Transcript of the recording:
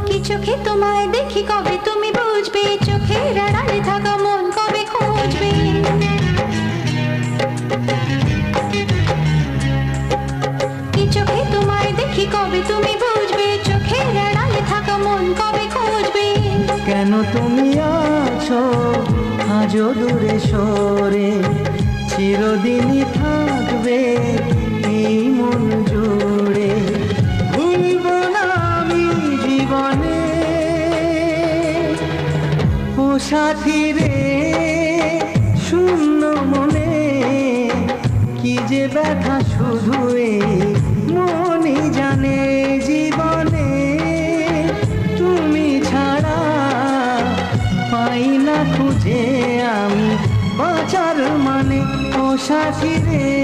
কি চোখে তোমায় দেখি কবে তুমি বুঝবে, চোখের আড়ালে থাকা মন কবে খুঁজবে। কি চোখে তোমায় দেখি কবে তুমি বুঝবে, চোখের আড়ালে থাকা মন কবে খুঁজবে। কেন তুমি আছো আজও দূরে সরে, চিরদিনই থাকবে এই মন জুড়ে। ভুলব না আমি জীবনে ও সাথী রে, শূন্য মনে কি যে ব্যথা শুধু এই মনই জানে। জীবনে তুমি ছাড়া পাই না খুঁজে আমি বাঁচার মানে, ও সাথী রে।